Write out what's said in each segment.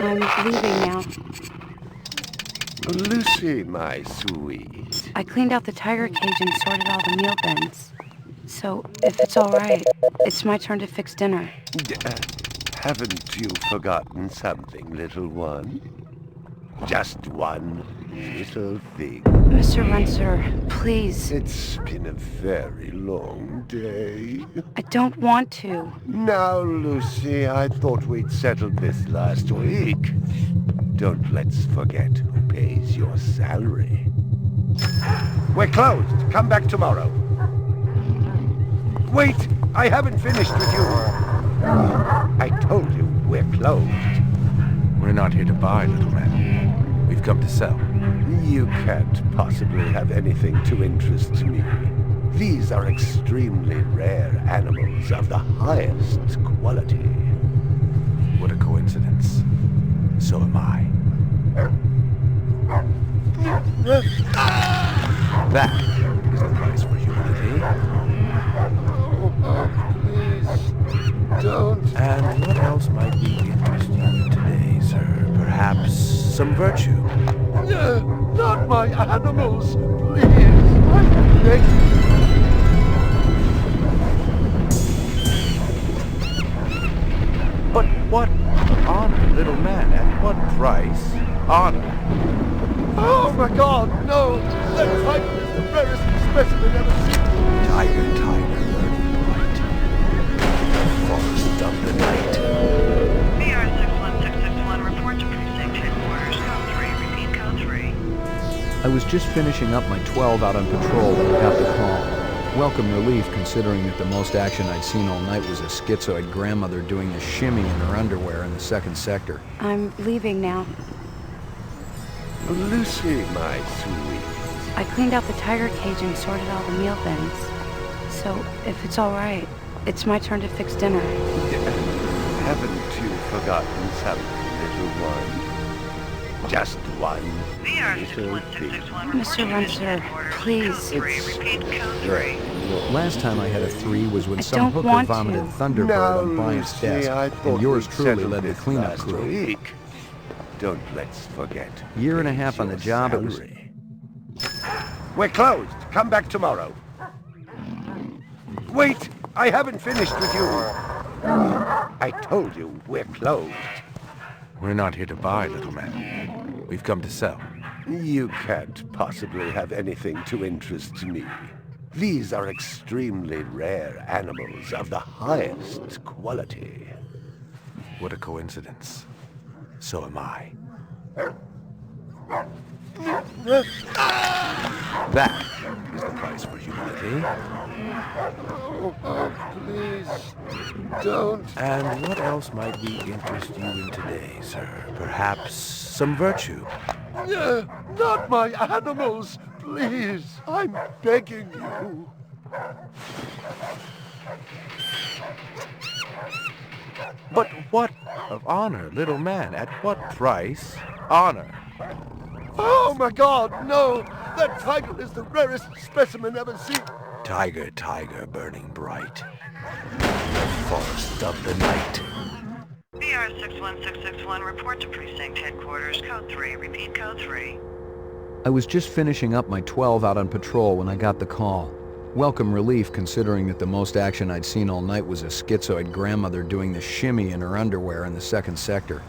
I'm leaving now. Lucy, my sweet. I cleaned out the tiger cage and sorted all the meal bins. So, if it's all right, it's my turn to fix dinner. Haven't you forgotten something, little one? Just one little thing. Mr. Runcer, please. It's been a very long day. I don't want to. Now, Lucy, I thought we'd settled this last week. Don't let's forget who pays your salary. We're closed. Come back tomorrow. Wait! I haven't finished with you. I told you we're closed. We're not here to buy, little man. We've come to sell. You can't possibly have anything to interest me. These are extremely rare animals of the highest quality. What a coincidence. So am I. That is the price for humility. Please, don't. And what else might be interesting today, sir? Perhaps some virtue? Not my animals, please. I'm begging you. But what honor, little man? At what price? Honor. Oh my God, no! That tiger is the rarest specimen ever seen. Tiger, tiger, burning bright. The forest of the night. VR 61661, report to precinct headquarters. Code 3, repeat code 3. I was just finishing up my 12 out on patrol when I got the call. Welcome relief considering that the most action I'd seen all night was a schizoid grandmother doing the shimmy in her underwear in the second sector. I'm leaving now. Lucy, my sweet. I cleaned out the tiger cage and sorted all the meal bins. So, if it's all right, it's my turn to fix dinner. Haven't you forgotten something, little one? Just one VR little thing. 61661, Mr. report to division Runcer, headquarters. please. Code 3, repeat code 3. Last time I had a 3 was when I some don't hooker want vomited to. Thunderbird Now, on Bryant's Lucy, desk, I and thought yours we'd truly settled led the this cleanup last crew. week. Don't let's forget. Year and a half on the job, it was... Salary. We're closed. Come back tomorrow. Wait! I haven't finished with you. I told you we're closed. We're not here to buy, little man. We've come to sell. You can't possibly have anything to interest me. These are extremely rare animals of the highest quality. What a coincidence. So am I. That is the price for humility. Please, don't. And what else might we interest you in today, sir? Perhaps some virtue? Not my animals, please. I'm begging you. But what of honor, little man? At what price? Honor. Oh my God, no! That tiger is the rarest specimen ever seen. Tiger, tiger, burning bright. The forest of the night. VR 61661, report to precinct headquarters. Code 3, repeat code 3. I was just finishing up my 12 out on patrol when I got the call. Welcome relief considering that the most action I'd seen all night was a schizoid grandmother doing the shimmy in her underwear in the second sector.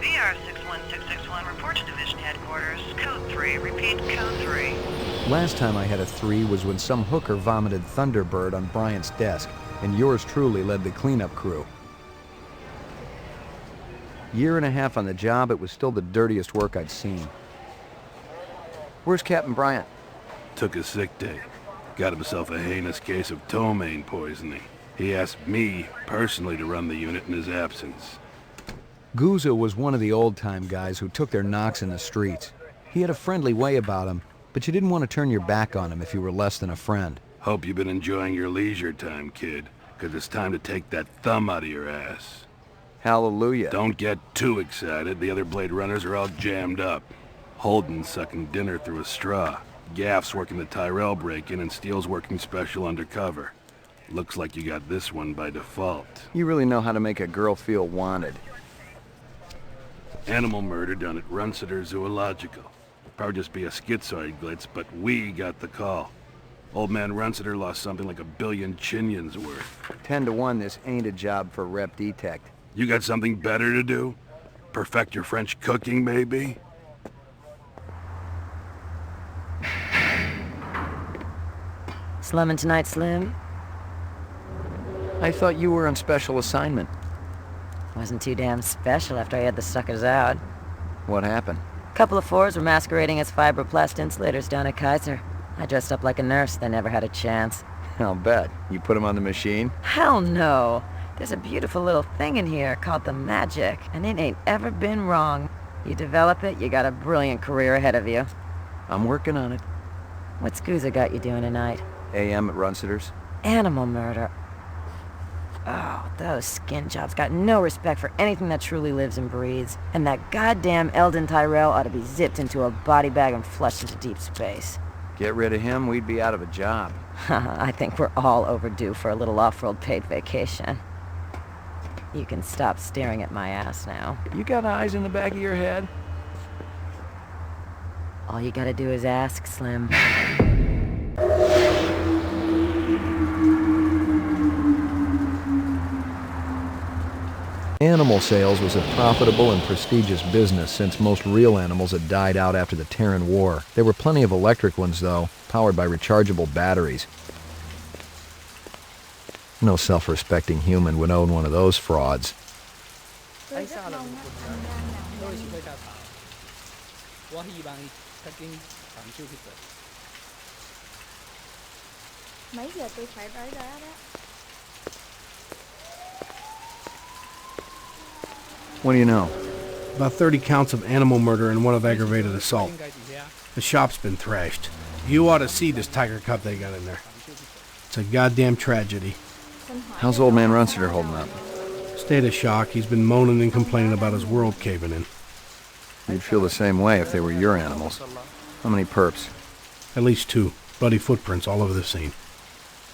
VR 61661, report to division headquarters. Code 3, repeat code 3. Last time I had a 3 was when some hooker vomited Thunderbird on Bryant's desk, and yours truly led the cleanup crew. Year and a half on the job, it was still the dirtiest work I'd seen. Where's Captain Bryant? Took a sick day. Got himself a heinous case of ptomaine poisoning. He asked me personally to run the unit in his absence. Gouza was one of the old-time guys who took their knocks in the streets. He had a friendly way about him, but you didn't want to turn your back on him if you were less than a friend. Hope you've been enjoying your leisure time, kid, 'cause it's time to take that thumb out of your ass. Hallelujah. Don't get too excited. The other Bladerunners are all jammed up. Holden's sucking dinner through a straw. Gaff's working the Tyrell break-in and Steele's working special undercover. Looks like you got this one by default. You really know how to make a girl feel wanted. Animal murder done at Runciter Zoological. Probably just be a schizoid glitz, but we got the call. Old man Runciter lost something like 1 billion chinions worth. 10 to 1, this ain't a job for Rep Detect. You got something better to do? Perfect your French cooking, maybe? Slumming tonight, Slim? I thought you were on special assignment. Wasn't too damn special after I had the suckers out. What happened? Couple of fours were masquerading as fibroplast insulators down at Kaiser. I dressed up like a nurse. They never had a chance. I'll bet. You put them on the machine? Hell no. There's a beautiful little thing in here called the magic, and it ain't ever been wrong. You develop it, you got a brilliant career ahead of you. I'm working on it. What's Scoozer got you doing tonight? AM at Runciter's. Animal murder. Oh, those skin jobs got no respect for anything that truly lives and breathes. And that goddamn Eldon Tyrell ought to be zipped into a body bag and flushed into deep space. Get rid of him, we'd be out of a job. I think we're all overdue for a little off-world paid vacation. You can stop staring at my ass now. You got eyes in the back of your head? All you gotta do is ask, Slim. Animal sales was a profitable and prestigious business since most real animals had died out after the Terran War. There were plenty of electric ones, though, powered by rechargeable batteries. No self-respecting human would own one of those frauds. Tôi rất mong anh đang làm nhanh. 我希望已經談消息咗。 Mấy giờ tôi phải tới đó đó? What do you know? About 30 counts of animal murder and one of aggravated assault. The shop's been thrashed. You ought to see this tiger cub they got in there. It's a goddamn tragedy. How's old man Runciter holding up? State of shock. He's been moaning and complaining about his world caving in. You'd feel the same way if they were your animals. How many perps? At least 2. Bloody footprints all over the scene.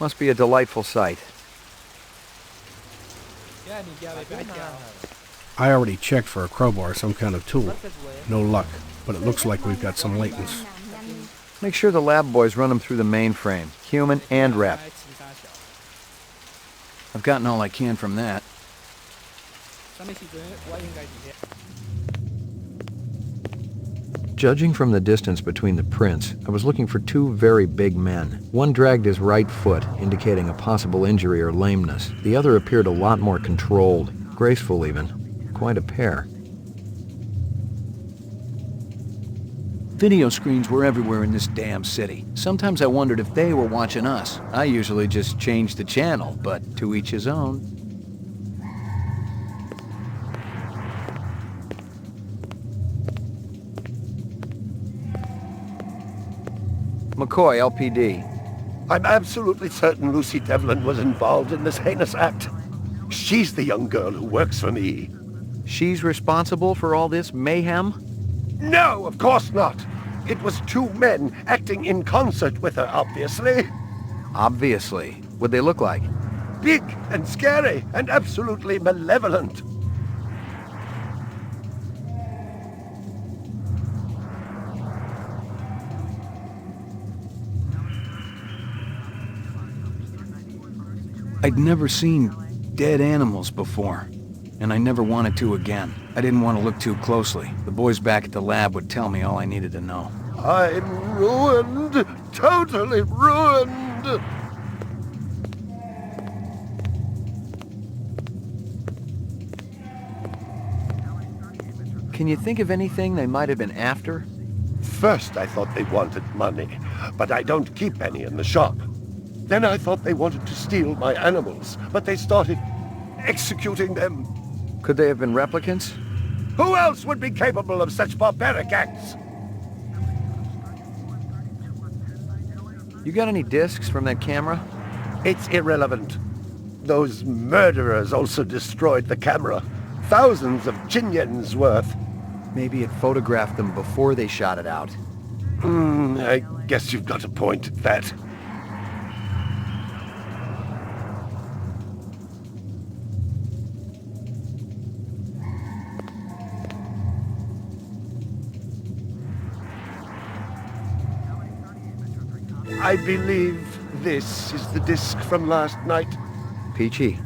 Must be a delightful sight. I already checked for a crowbar, some kind of tool. No luck, but it looks like we've got some latents. Make sure the lab boys run them through the mainframe, human and rep. I've gotten all I can from that. Judging from the distance between the prints, I was looking for 2 very big men. One dragged his right foot, indicating a possible injury or lameness. The other appeared a lot more controlled, graceful even. Quite a pair. Video screens were everywhere in this damn city. Sometimes I wondered if they were watching us. I usually just changed the channel, but to each his own. McCoy, LPD. I'm absolutely certain Lucy Devlin was involved in this heinous act. She's the young girl who works for me. She's responsible for all this mayhem? No, of course not. It was 2 men acting in concert with her, obviously. Obviously. What'd they look like? Big and scary and absolutely malevolent. I'd never seen dead animals before, and I never wanted to again. I didn't want to look too closely. The boys back at the lab would tell me all I needed to know. I'm ruined. Totally ruined. Can you think of anything they might have been after? First I thought they wanted money, but I don't keep any in the shop. Then I thought they wanted to steal my animals, but they started executing them. Could they have been replicants? Who else would be capable of such barbaric acts? You got any discs from that camera? It's irrelevant. Those murderers also destroyed the camera. Thousands of Jinyens worth. Maybe it photographed them before they shot it out. I guess you've got a point at that. I believe this is the disc from last night. Peachy.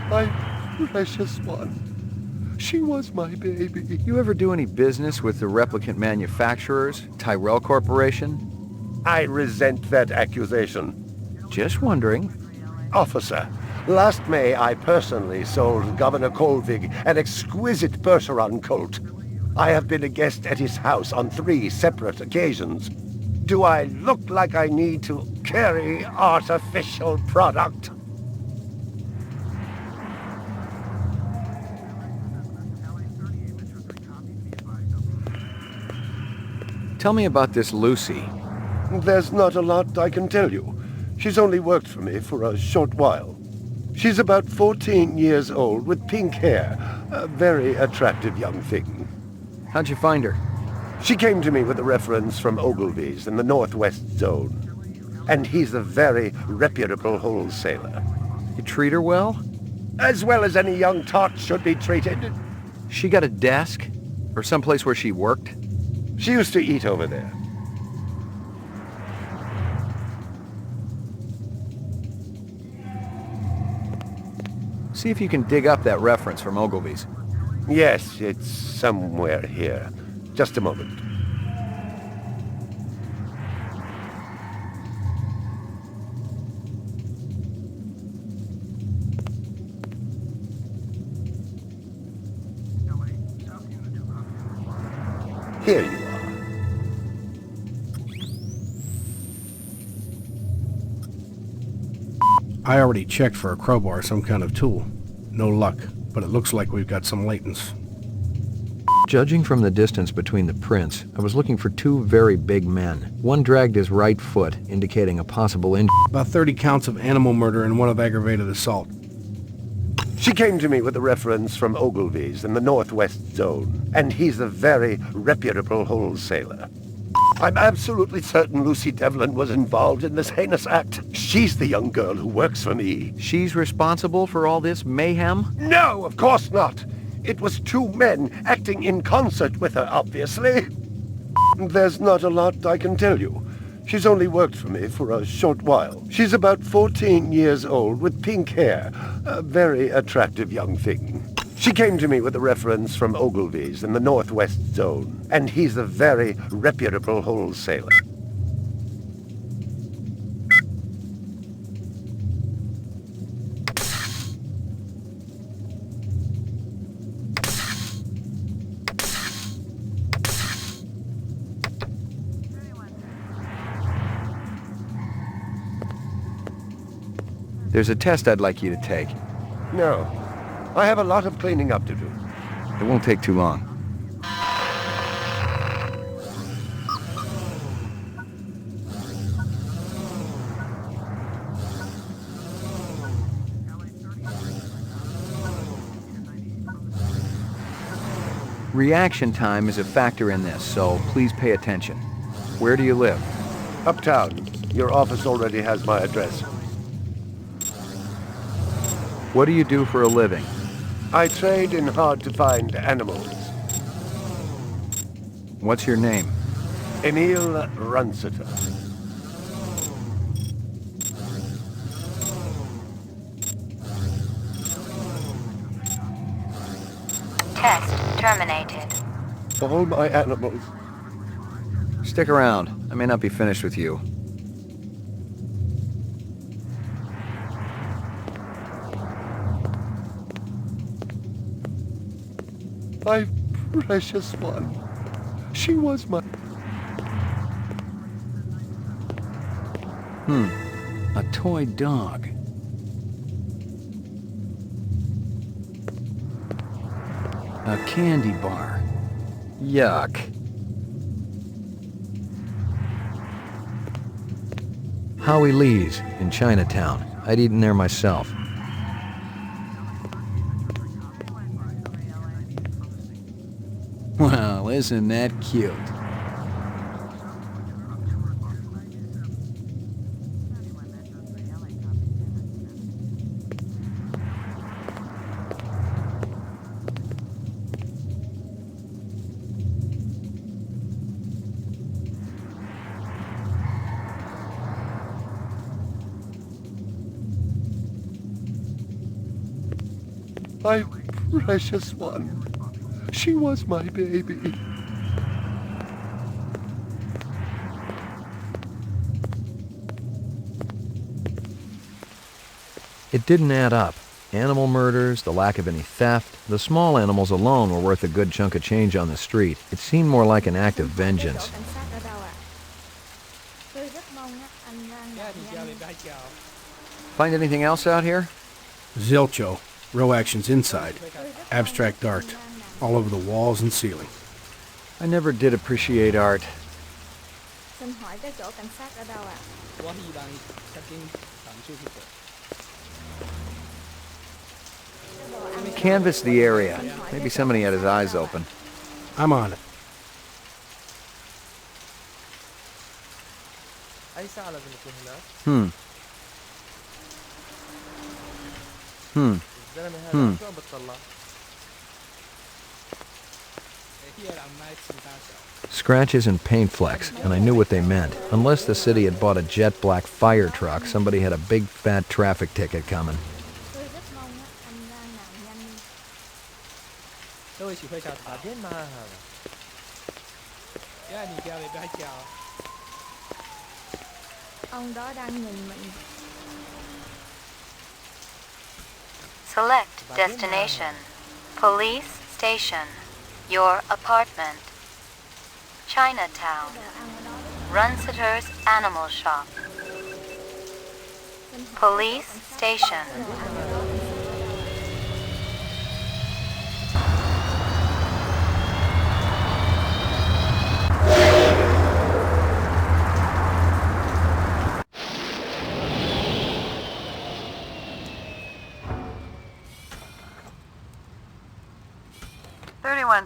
My precious one. She was my baby. You ever do any business with the replicant manufacturers, Tyrell Corporation? I resent that accusation. Just wondering. Officer, last May I personally sold Governor Colvig an exquisite Percheron colt. I have been a guest at his house on 3 separate occasions. Do I look like I need to carry artificial product? Tell me about this Lucy. There's not a lot I can tell you. She's only worked for me for a short while. She's about 14 years old with pink hair. A very attractive young thing. How'd you find her? She came to me with a reference from Ogilvy's in the Northwest Zone. And he's a very reputable wholesaler. You treat her well? As well as any young tot should be treated. She got a desk? Or someplace where she worked? She used to eat over there. See if you can dig up that reference from Ogilvy's. Yes, it's somewhere here. Just a moment. Here you are. I already checked for a crowbar, some kind of tool. No luck, but it looks like we've got some latents. Judging from the distance between the prints, I was looking for 2 very big men. One dragged his right foot, indicating a possible injury. About 30 counts of animal murder and 1 of aggravated assault. She came to me with a reference from Ogilvy's in the Northwest Zone, and he's a very reputable wholesaler. I'm absolutely certain Lucy Devlin was involved in this heinous act. She's the young girl who works for me. She's responsible for all this mayhem? No, of course not. It was 2 men acting in concert with her, obviously. There's not a lot I can tell you. She's only worked for me for a short while. She's about 14 years old with pink hair. A very attractive young thing. She came to me with a reference from Ogilvy's in the Northwest Zone, and he's a very reputable wholesaler. There's a test I'd like you to take. No. I have a lot of cleaning up to do. It won't take too long. Reaction time is a factor in this, so please pay attention. Where do you live? Uptown. Your office already has my address. What do you do for a living? I trade in hard-to-find animals. What's your name? Emil Runsiter. Test terminated. All my animals. Stick around. I may not be finished with you. My precious one. She was my... A toy dog. A candy bar. Yuck. Howie Lee's in Chinatown. I'd eaten there myself. Well, isn't that cute? My precious one. She was my baby. It didn't add up. Animal murders, the lack of any theft, the small animals alone were worth a good chunk of change on the street. It seemed more like an act of vengeance. Cảnh sát ở đâu ạ? Tôi rất mong á, anh Lan Dạ gặp thì chào nhanh. liền bác chào. Find anything else out here? Zilcho. Row actions inside. Abstract art. All over the walls and ceiling. I never did appreciate art. Xin hỏi cái chỗ cảnh sát ở đâu ạ? 我希望曾經談超過。 Canvass the area. Maybe somebody had his eyes open. I'm on it. Hmm. Scratches and paint flecks, and I knew what they meant. Unless the city had bought a jet black fire truck, somebody had a big fat traffic ticket coming. Tôi rất mong á, anh Lan làm nhanh. 都會會查打電話係嘛？dạ thì chào liền bác chào. Ông đó đang nhìn mình. Select destination. Police station. Your apartment. Chinatown. Runsitter's Animal Shop. Police station.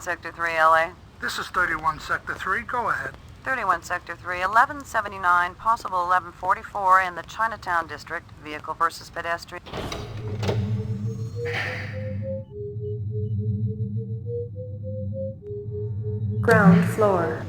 Sector 3, LA. This is 31 Sector 3. Go ahead. 31 Sector 3, 1179, possible 1144 in the Chinatown district. Vehicle versus pedestrian. Ground floor.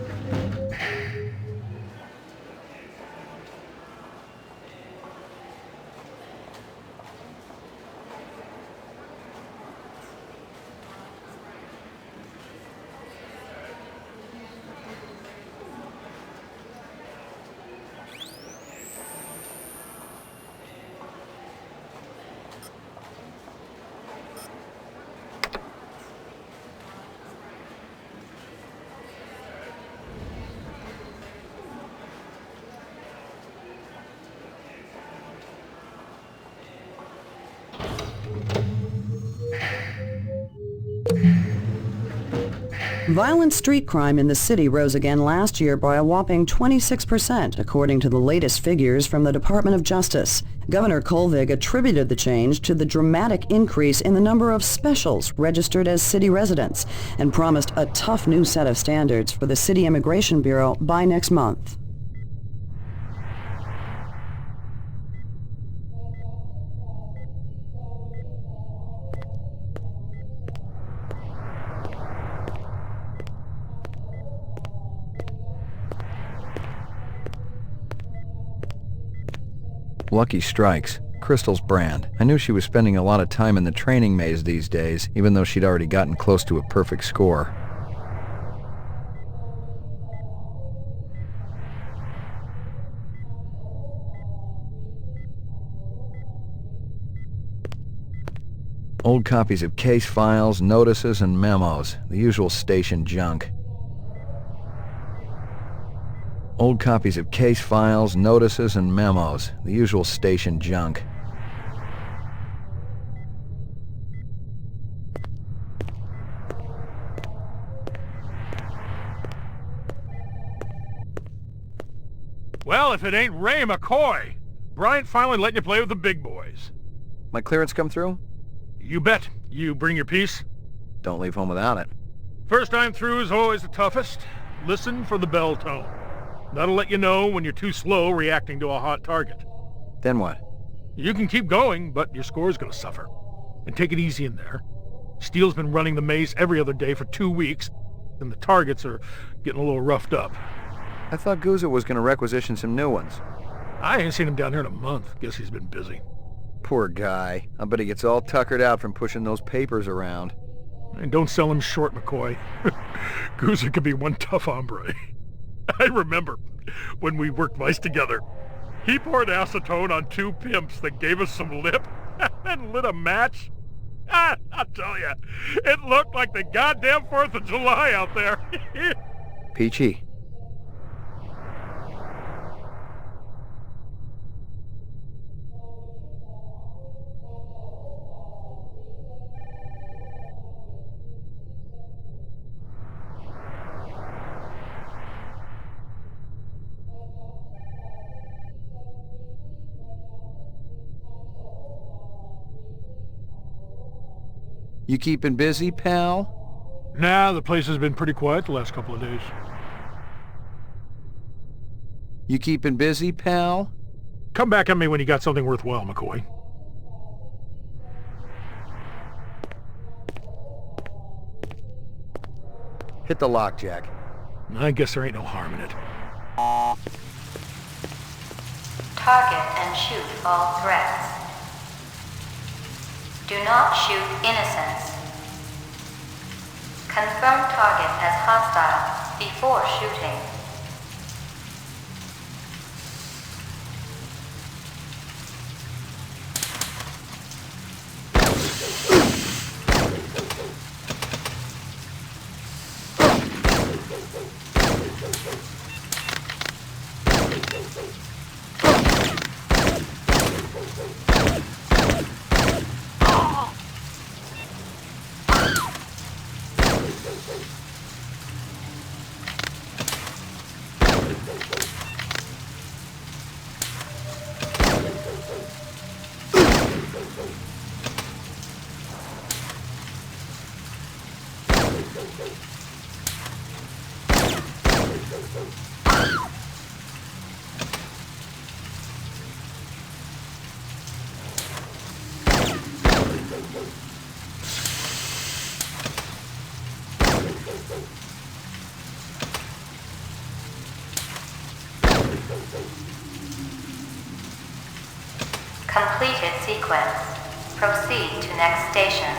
Violent street crime in the city rose again last year by a whopping 26%, according to the latest figures from the Department of Justice. Governor Kolvig attributed the change to the dramatic increase in the number of specials registered as city residents and promised a tough new set of standards for the City Immigration Bureau by next month. Lucky Strikes, Crystal's brand. I knew she was spending a lot of time in the training maze these days, even though she'd already gotten close to a perfect score. Old copies of case files, notices, and memos. The usual station junk. Old copies of case files, notices, and memos. The usual station junk. Well, if it ain't Ray McCoy! Bryant finally letting you play with the big boys. My clearance come through? You bet. You bring your piece? Don't leave home without it. First time through is always the toughest. Listen for the bell tone. That'll let you know when you're too slow reacting to a hot target. Then what? You can keep going, but your score's gonna suffer. And take it easy in there. Steele's been running the maze every other day for 2 weeks, and the targets are getting a little roughed up. I thought Guzzo was gonna requisition some new ones. I ain't seen him down here in a month. Guess he's been busy. Poor guy. I bet he gets all tuckered out from pushing those papers around. And don't sell him short, McCoy. Guzzo could be one tough hombre. I remember when we worked mice together. He poured acetone on 2 pimps that gave us some lip and lit a match. I'll tell you, it looked like the goddamn 4th of July out there. Peachy. You keeping busy, pal? Nah, the place has been pretty quiet the last couple of days. You keeping busy, pal? Come back at me when you got something worthwhile, McCoy. Hit the lock, Jack. I guess there ain't no harm in it. Target and shoot all threats. Do not shoot innocents. Confirm target as hostile before shooting. Completed sequence. Proceed to next station.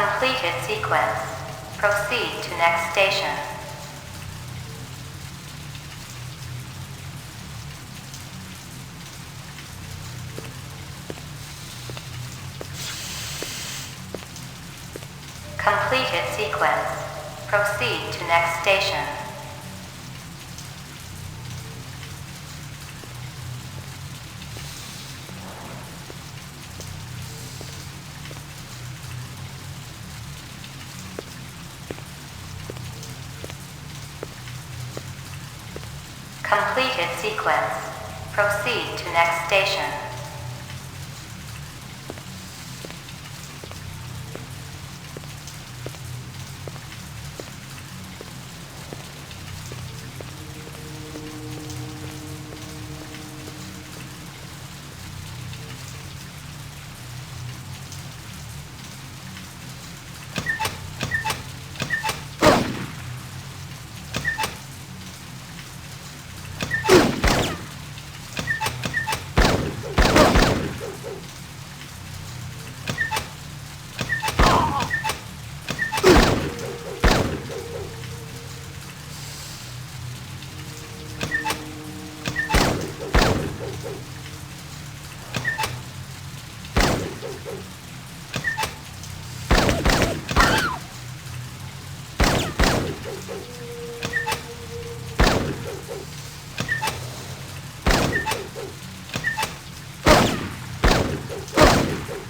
Completed sequence. Proceed to next station. Completed sequence. Proceed to next station. Completed sequence. Proceed to next station.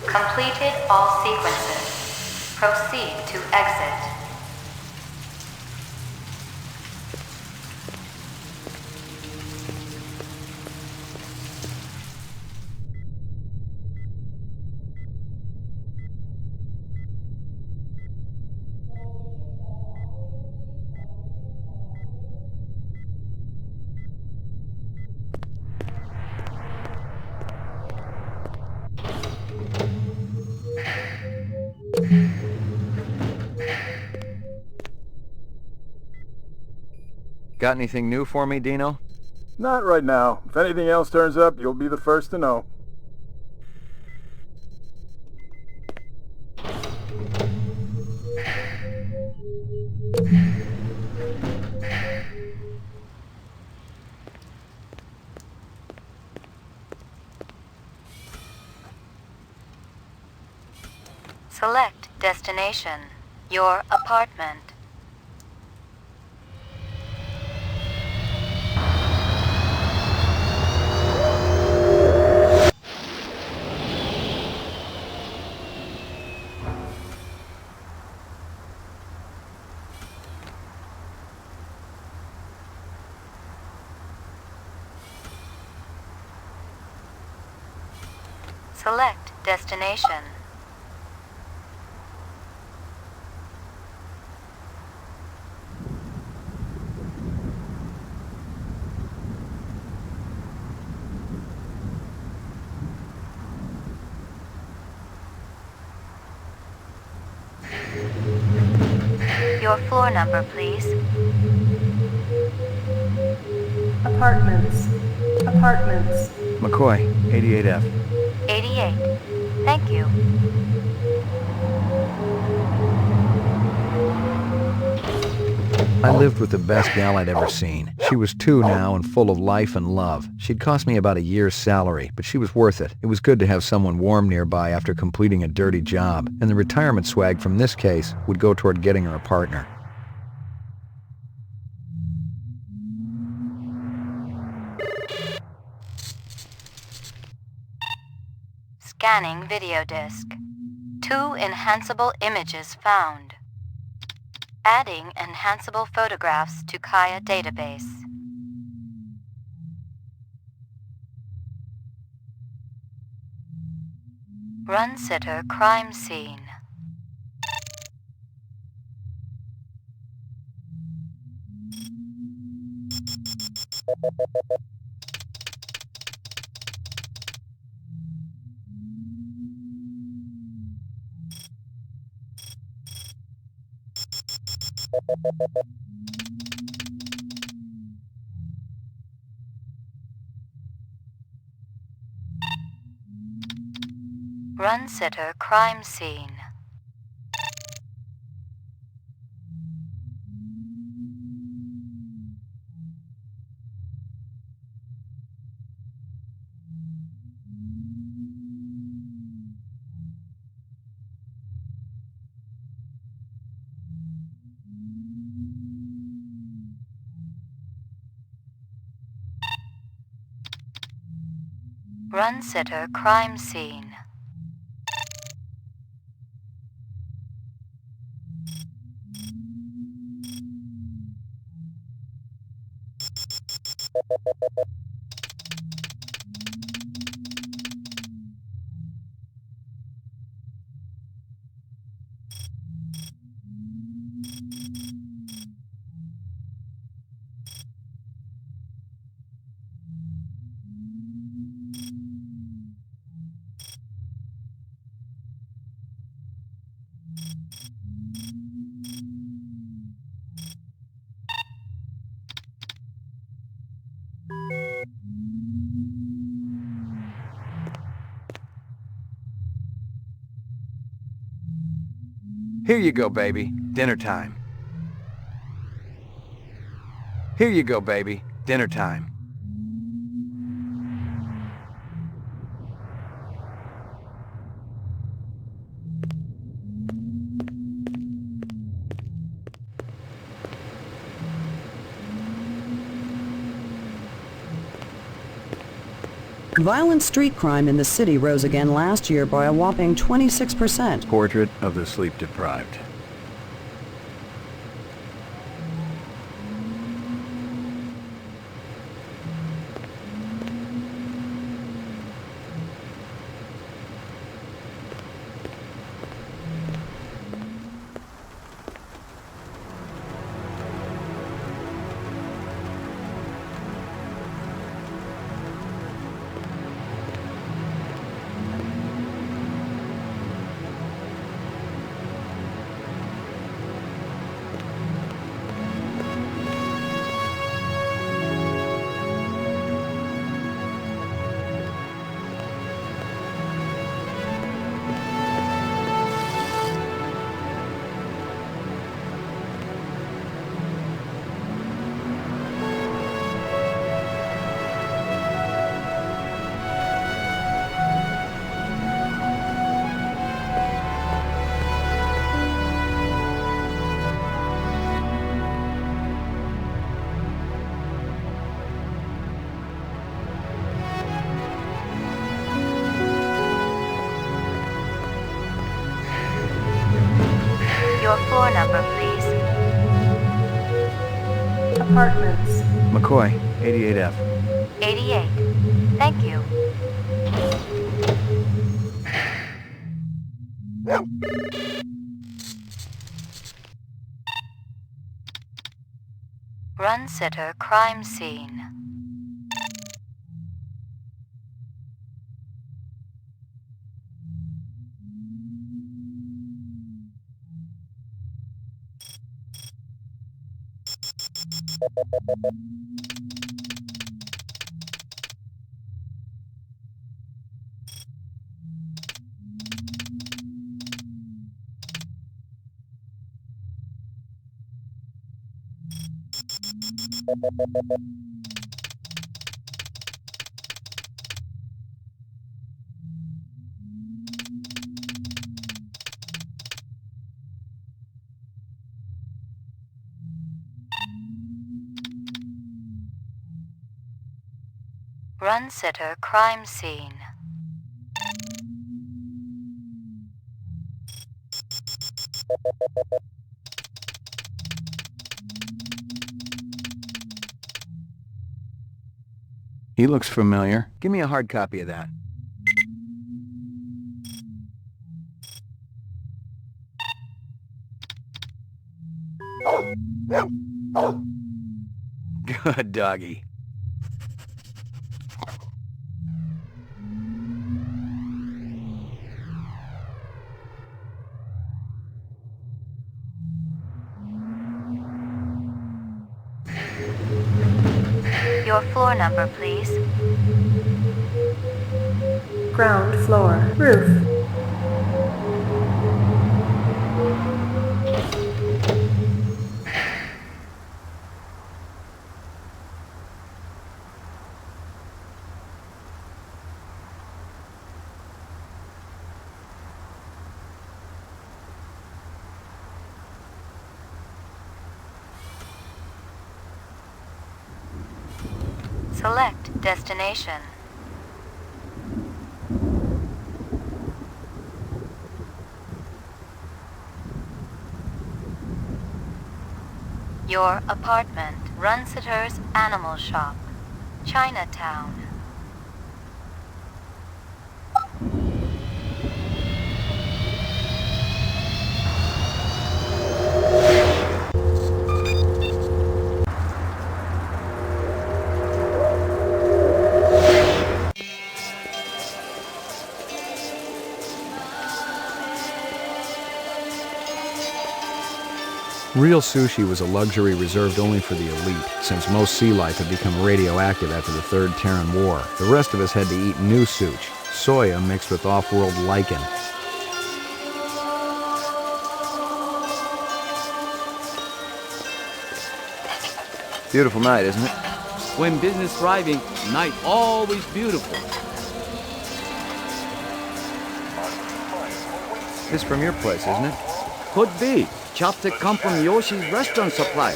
Completed all sequences. Proceed to exit. Got anything new for me, Dino? Not right now. If anything else turns up, you'll be the first to know. Select destination. Your apartment. Select destination. Your floor number, please. Apartments. Apartments. McCoy, 88F. 88. Thank you. I lived with the best gal I'd ever seen. She was 2 now and full of life and love. She'd cost me about a year's salary, but she was worth it. It was good to have someone warm nearby after completing a dirty job, and the retirement swag from this case would go toward getting her a partner. Scanning video disk. 2 enhanceable images found. Adding enhanceable photographs to Kaya database. Run sitter crime scene. Run sitter crime scene. Run sitter crime scene. Here you go, baby. Dinner time. Here you go, baby. Dinner time. Violent street crime in the city rose again last year by a whopping 26%. Portrait of the sleep-deprived. Your floor number, please. Apartments. McCoy, 88F. 88. Thank you. Run sitter crime scene. Run sitter crime scene. He looks familiar. Give me a hard copy of that. Good doggy. Your floor number, please. Ground floor. Roof. Select destination. Your apartment. Runsitter's Animal Shop. Chinatown. Real sushi was a luxury reserved only for the elite, since most sea life had become radioactive after the Third Terran War. The rest of us had to eat new sushi, soya mixed with off-world lichen. Beautiful night, isn't it? When business thriving, night always beautiful. This from your place, isn't it? Could be. Chopstick come from Yoshi's restaurant supply.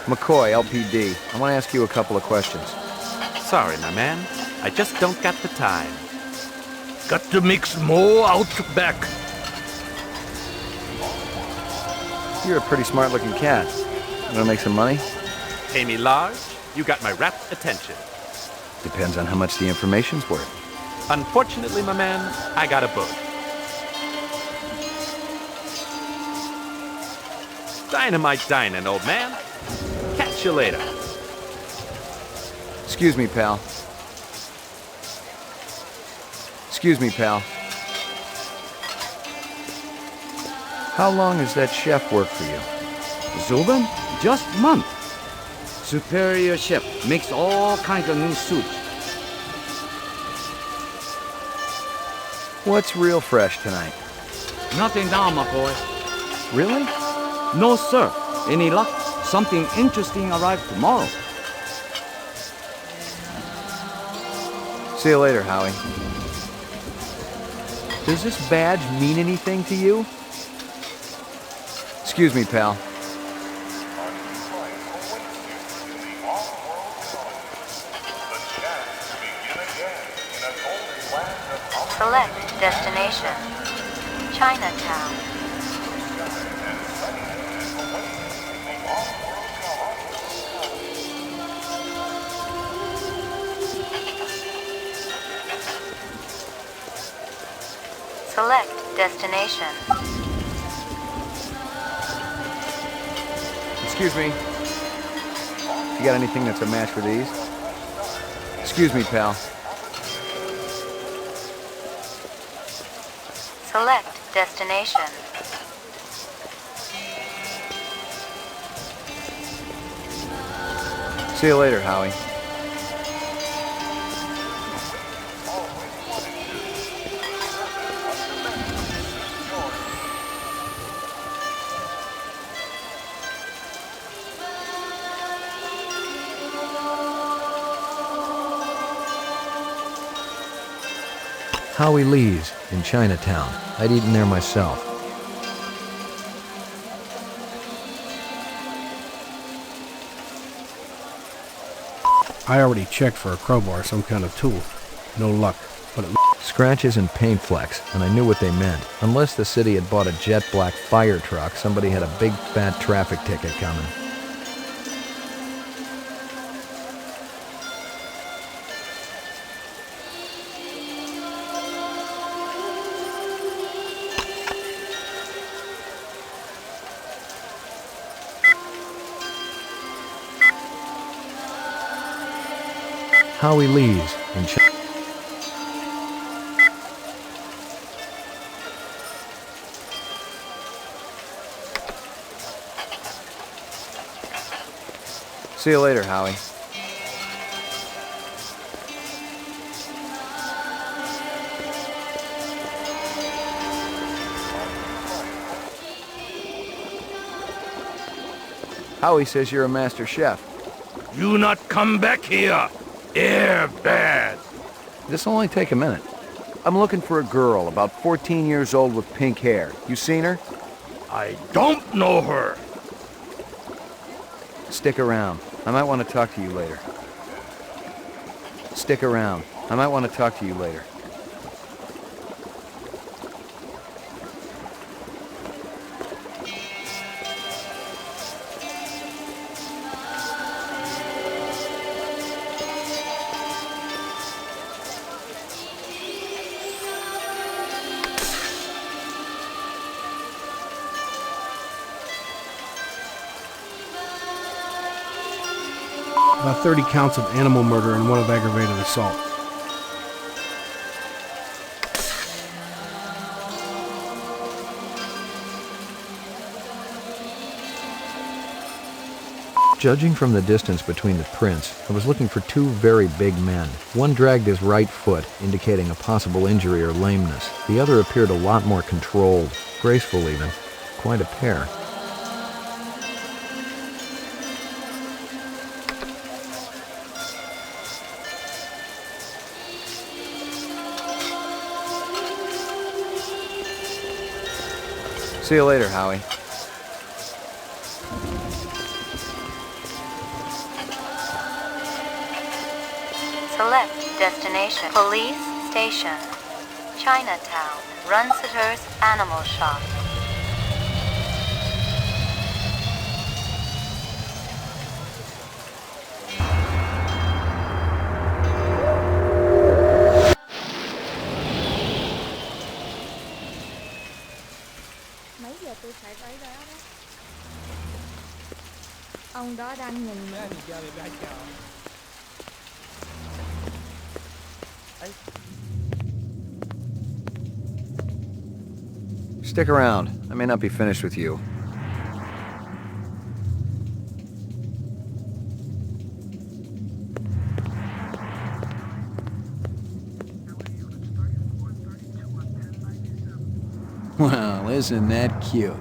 McCoy, LPD. I want to ask you a couple of questions. Sorry, my man. I just don't got the time. Got to mix more out back. You're a pretty smart-looking cat. You want to make some money? Pay me large, you got my rapt attention. Depends on how much the information's worth. Unfortunately, my man, I got a book. Dynamite dining, old man. Catch you later. Excuse me, pal. Excuse me, pal. How long has that chef worked for you? Zubin? Just month. Superior chef makes all kinds of new soups. What's real fresh tonight? Nothing down, my boy. Really? No, sir. Any luck? Something interesting arrived tomorrow. See you later, Howie. Does this badge mean anything to you? Excuse me, pal. Select destination. Chinatown. Select destination. Excuse me. You got anything that's a match for these? Excuse me, pal. Select destination. See you later, Howie. Howie Lee's in Chinatown. I'd eaten there myself. I already checked for a crowbar, some kind of tool. No luck, but it Scratches and paint flecks, and I knew what they meant. Unless the city had bought a jet black fire truck, somebody had a big fat traffic ticket coming. Howie Lee's in China. See you later, Howie. Howie says you're a master chef. You not come back here. Air bad. This'll only take a minute. I'm looking for a girl, about 14 years old with pink hair. You seen her? I don't know her. Stick around. I might want to talk to you later. Stick around. I might want to talk to you later. About 30 counts of animal murder and one of aggravated assault. Judging from the distance between the prints, I was looking for two very big men. One dragged his right foot, indicating a possible injury or lameness. The other appeared a lot more controlled, graceful even. Quite a pair. See you later, Howie. Select destination. Police station. Chinatown. Runsitter's Animal Shop. Mấy giờ tôi phải tới đó đó? Ông đó đang nhìn mình. Stick around. I may not be finished with you. Well, isn't that cute?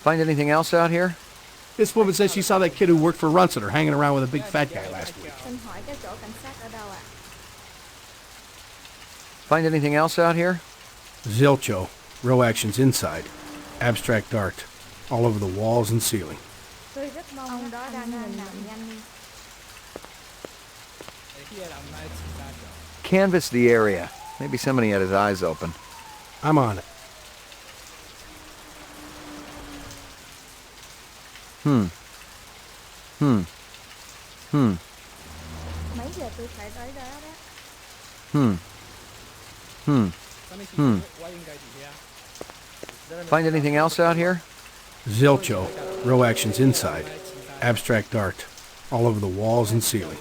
Find anything else out here? This woman says she saw that kid who worked for Runsiter hanging around with a big fat guy last week. Xin hỏi cái chỗ cảnh sát ở đâu ạ? Find anything else out here? Zilcho. Row actions inside. Abstract art. All over the walls and ceiling. Tôi rất mong ông đó đang nhìn nhanh. Canvass the area. Maybe somebody had his eyes open. I'm on it. Mấy giờ tôi phải tới đó đó? Find anything else out here? Zilcho. Row actions inside. Abstract art. All over the walls and ceiling.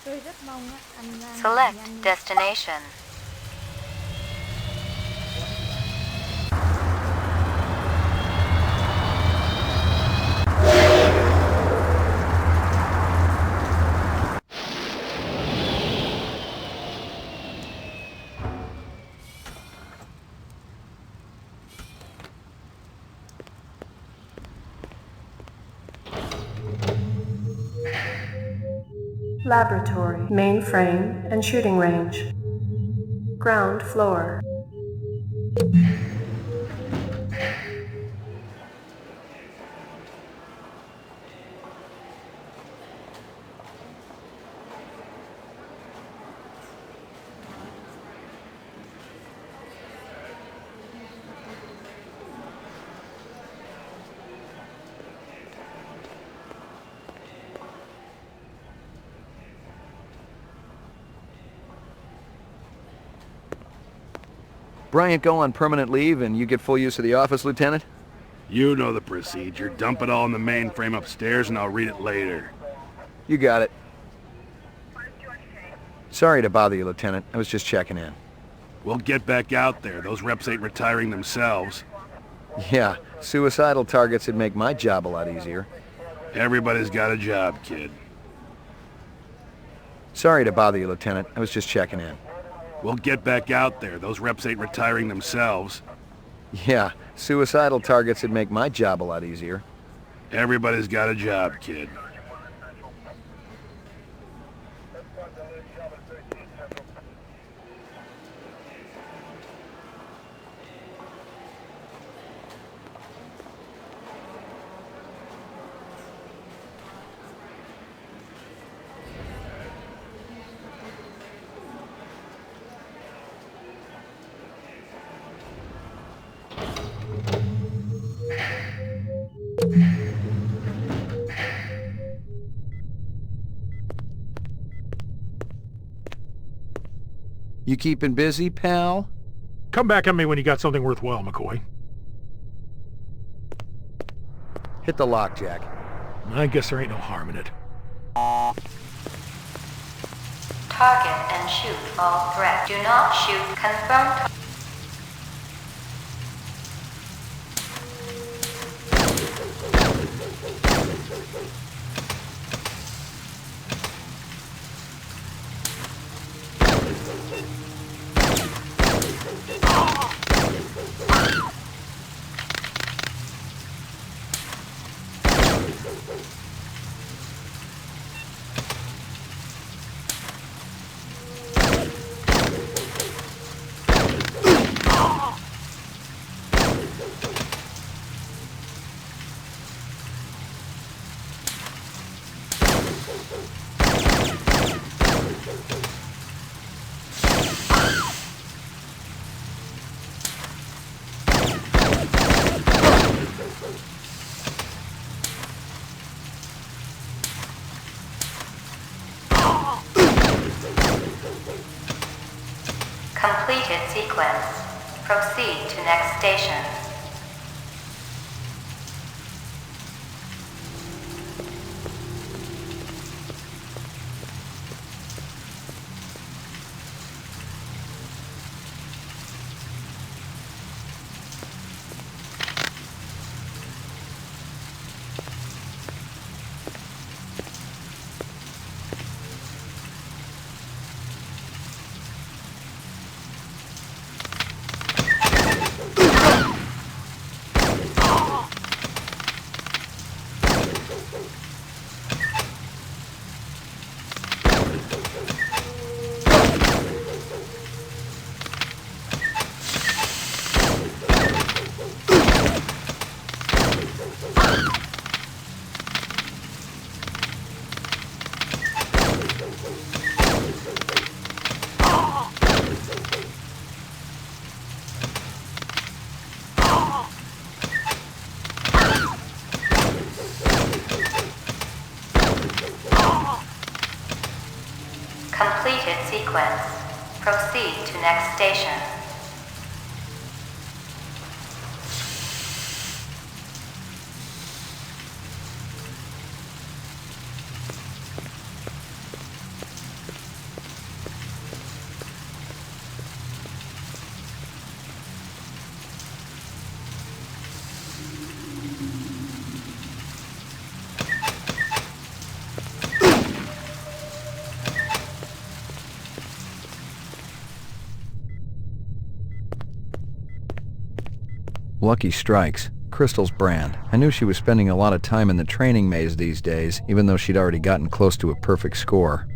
Tôi rất mong anh Select destination. Laboratory, mainframe, and shooting range. Ground floor. Bryant go on permanent leave and you get full use of the office, Lieutenant? You know the procedure. Dump it all in the mainframe upstairs and I'll read it later. You got it. Sorry to bother you, Lieutenant. I was just checking in. We'll get back out there. Those reps ain't retiring themselves. Yeah, suicidal targets would make my job a lot easier. Everybody's got a job, kid. Sorry to bother you, Lieutenant. I was just checking in. We'll get back out there. Those reps ain't retiring themselves. Yeah, suicidal targets would make my job a lot easier. Everybody's got a job, kid. You keeping busy, pal? Come back at me when you got something worthwhile, McCoy. Hit the lock, Jack. I guess there ain't no harm in it. Target and shoot all threats. Do not shoot. Confirm. Completed sequence. Proceed to next station. Completed sequence. Proceed to next station. Lucky strikes. Crystal's brand. I knew she was spending a lot of time in the training maze these days, even though she'd already gotten close to a perfect score.